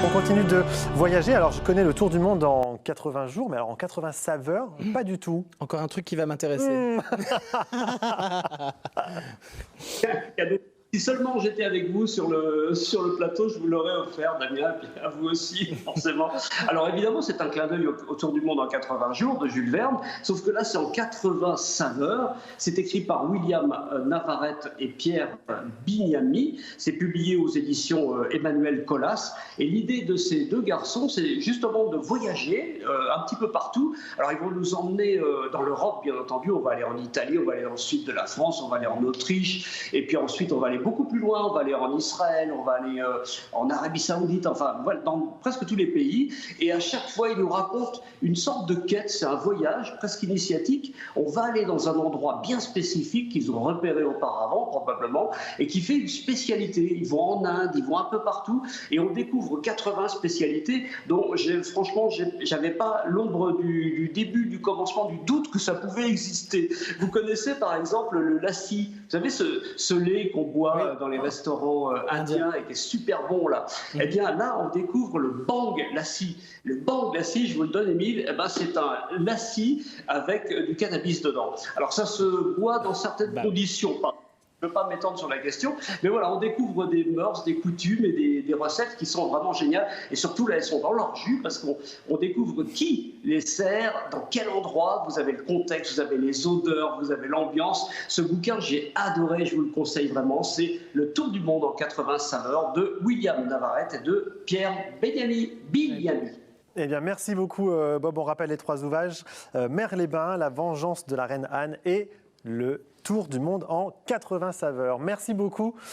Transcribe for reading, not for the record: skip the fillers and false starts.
On continue de voyager. Alors, je connais le tour du monde en 80 jours, mais alors en 80 saveurs, pas du tout. Encore un truc qui va m'intéresser. Cadeau. Si seulement j'étais avec vous sur le plateau, je vous l'aurais offert, Damien, et à vous aussi, forcément. Alors évidemment, c'est un clin d'œil autour du monde en 80 jours de Jules Verne, sauf que là, c'est en 80 saveurs. C'est écrit par William Navarrete et Pierre Bignami. C'est publié aux éditions Emmanuel Colas. Et l'idée de ces deux garçons, c'est justement de voyager un petit peu partout. Alors ils vont nous emmener dans l'Europe, bien entendu. On va aller en Italie, on va aller dans le sud de la France, on va aller en Autriche, et puis ensuite on va aller beaucoup plus loin, on va aller en Israël, on va aller en Arabie Saoudite, enfin voilà, dans presque tous les pays. Et à chaque fois, ils nous racontent une sorte de quête, c'est un voyage presque initiatique. On va aller dans un endroit bien spécifique qu'ils ont repéré auparavant, probablement, et qui fait une spécialité. Ils vont en Inde, ils vont un peu partout, et on découvre 80 spécialités dont franchement, j'avais pas l'ombre du début, du commencement, du doute que ça pouvait exister. Vous connaissez par exemple le lassi, vous savez ce lait qu'on boit dans les restaurants indiens et qui est super bon là. Eh bien là, on découvre le bang lassi. Le bang lassi, je vous le donne, Émile, eh ben, c'est un lassi avec du cannabis dedans. Alors ça se boit dans certaines conditions. Je ne veux pas m'étendre sur la question, mais voilà, on découvre des mœurs, des coutumes et des recettes qui sont vraiment géniales. Et surtout, là, elles sont dans leur jus parce qu'on découvre qui les sert, dans quel endroit, vous avez le contexte, vous avez les odeurs, vous avez l'ambiance. Ce bouquin, j'ai adoré, je vous le conseille vraiment. C'est Le Tour du monde en 80 saveurs de William Navarrete et de Pierre Bignami. Eh bien, merci beaucoup, Bob. On rappelle les trois ouvrages Mère-les-Bains, La vengeance de la reine Anne et Le Tour du monde en 80 saveurs. Merci beaucoup.